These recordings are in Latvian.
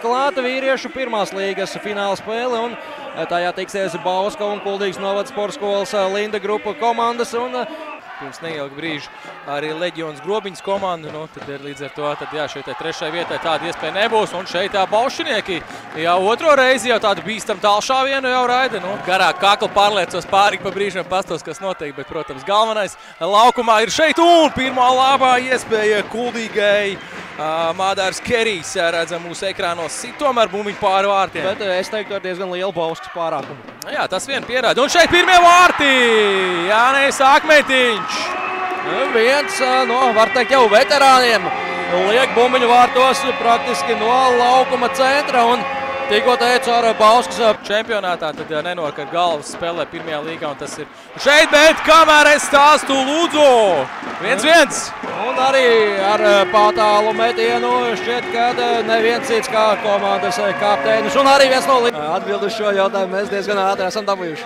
Klāta vīriešu pirmās līgas fināla spēle, un tajā tiksies Bauska un Kuldīgas novada sporta skolas Linda grupa komandas. Pirms neilga brīža arī Leģions Grobiņas komanda, tad ir līdz ar to, šeit trešai vietai tāda iespēja nebūs, un šeit Baušinieki jau otro reizi jau tādu bīstam tālšāvienu jau raida, garāk kaklu pārliecos pārīgi pa brīžiem pastos, kas notiek, bet, protams, galvenais laukumā ir šeit, un pirmā labā iespēja Kuldīgai. Mādārs Kerijs, redzam mūsu ekrānos, sit tomēr bumbiņu pāri vārtiem. Bet es teiktu, ar diezgan lielu Bauskas pārākumu. Jā, tas vien pierāda. Un šeit pirmie vārti! Jānis Akmetiņš. Viens no, var teikt, jau veterāniem. Liek bumbiņu vārtos praktiski no laukuma centra. Un tikko teicu ar Bauskas čempionātā, tad nenokar galvas spēlē pirmajā līgā, un tas ir šeit, bet kamēr es stāstu lūdzu! 1-1. Un arī ar patālu metienu šķiet, ka neviens cits kā komandas kapteinis. Un arī viens no atbildu šo jautājumu mēs diezgan ātri esam dabūjuši.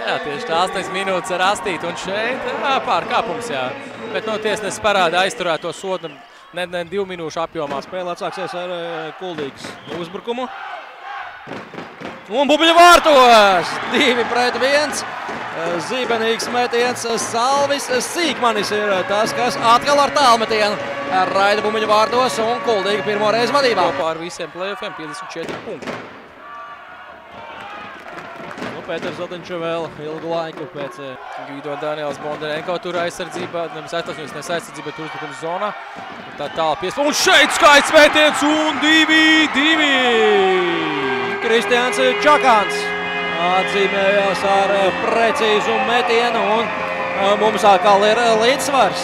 Jā, tieši tā 8 minūtes ar astīt, un šeit pārkāpums, jā. Bet tiesnesis parāda aizturēto sodu ne 2 minūšu apjomā. Spēle atsāksies ar Kuldīgas uzbrukumu. Un bumbiņu vārtos! 2-1. Zībenīgs metiens. Salvis Sīkmanis ir tas, kas atkal ar tālmetienu raida bumbiņu vārtos, un Kuldīga pirmo reizi vadībā. Kopā ar visiem playoffiem 54 punkti. Pēters Zeltiņš vēl ilgu laiku pēc Gvido Daniels Bondarenko tur aizsardzībā, nevis aizsardzībā, tur uzbrukums zonā. Tā tāla piespēle, un šeit skaits metiens, un 2-2! Kristians Čakāns atzīmējās ar precīzu metienu, un mums atkal ir līdzsvars.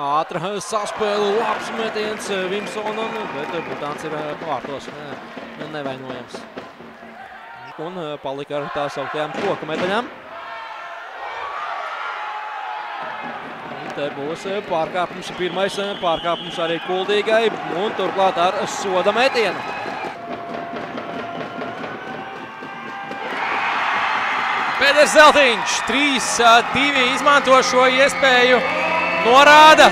Ātra saspēle, labs metiens Vimsonam, bet Butāns ir vārtos nevainojams. Un palika ar tā sauktējām koka metaļām. Te būs pārkāpums, pirmais pārkāpums arī Kuldīgai, un turklāt ar soda metienu. Pēters Zeltiņš 3-2 izmanto šo iespēju. Norāda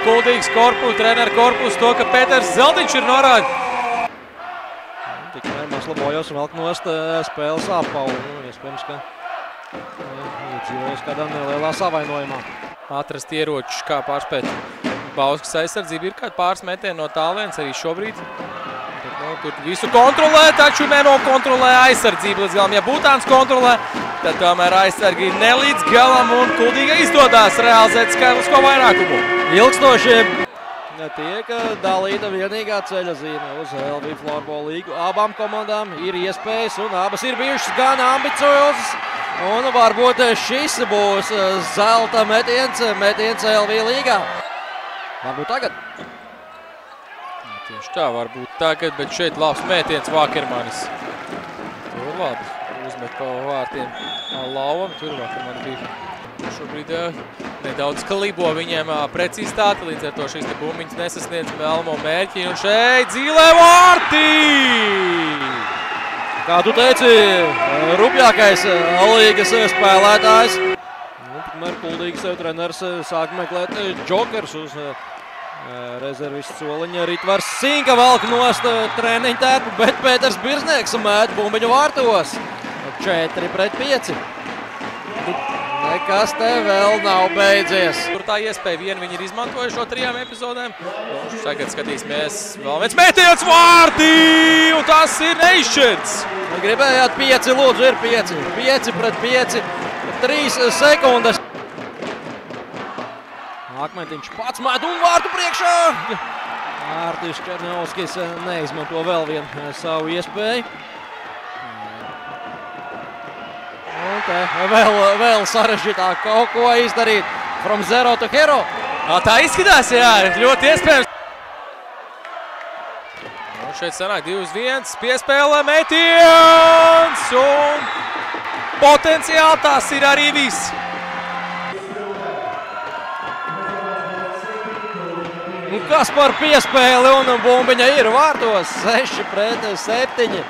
Kuldīgas korpusu, treneru korpusu to, ka Pēters Zeltiņš ir norāda. Tikmēr Maslabojos velk nost spēles apavu. Iespējams, ka iedzīvojas kādā nelielā savainojumā. Atrast ieročus, kā pārspēt Bauskas aizsardzību. Ir kādi pāris metieni no tālvienas arī šobrīd. Tur visu kontrolē, taču nenokontrolē aizsardzību līdz galam. Ja Butāns kontrolē, tad tomēr aizsargi ne līdz galam, un Kuldīgai izdodās realizēt skaitlisko vairākumu. Ilgstoši tiek dalīta vienīgā ceļa zīme uz LV Floorball līgu. Abām komandām ir iespējas, un abas ir bijušas gan ambiciozas. Un varbūt šis būs zelta metiens LV līgā. Varbūt tagad. Tieši tā varbūt tagad, bet šeit labs mētiens Vakermanis. Tur labi uzmet pa vārtiem Lauvam, tur Vakermani bija šobrīd nedaudz kalibo viņiem precizitāte, līdz ar to šīs bumbiņas nesasniedz vēlamo mērķi, un šeit Zīlē vārti! Kā tu teici, rupjākais līgas spēlētājs. Tikmēr Kuldīgas treneris sāk meklēt džokers uz rezervistu soliņa. Ritvars Sinka velk nost treniņu tērpu, bet Pēters Birznieks mēt bumbiņu vārtos. 4-5. Nekas te vēl nav beidzies. Tur tā iespēja vienu viņi ir izmantojuši šo 3 epizodēm. Tagad skatīsimies vēl viens metiens vārti, un tas ir neizšķirts. Gribējāt 5, lūdzu, ir 5. 5-5, 3 sekundes. Akmetiņš pats mēt un vārtu priekšā. Ārtis Černiauskis neizmanto vēl vienu savu iespēju. Un te vēl sarežģītāk kaut ko izdarīt. From zero to hero. Tā izskatās, jā, ļoti iespējams. Un šeit sanāk 2-1, piespēlē metiens, un potenciāli tas ir arī viss. Kas par piespēli, un bumbiņa ir vārtos 6-7.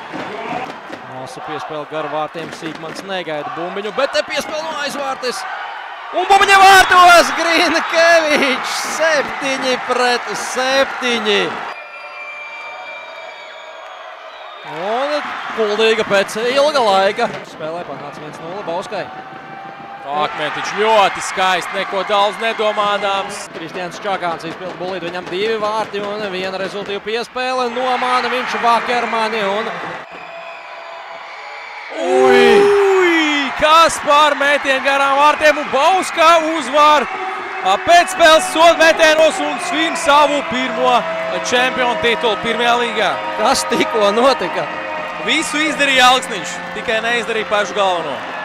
Masu piespēle gar vārtiem, Sīkmans negaida bumbiņu, bet te piespēle no aizvārtes. Un bumiņa vārtos Grinkevičs 7-7. Un Kuldīga pēc ilga laika spēlē panāca 1-0 Bauskai. Akmentiņš ļoti skaisti, neko daudz nedomādāms. Kristians Čakāns izpilda bulīti, viņam 2 vārti un 1 rezultīva piespēle. Nomāna viņš Vakermani un... Kas par metienu garām vārtiem un Bauskā uzvar pēcspēles sodmetienos un svin savu pirmo čempionu titulu pirmajā līgā. Kas tikko notika? Visu izdarīja Alksniņš, tikai neizdarīja pašu galveno.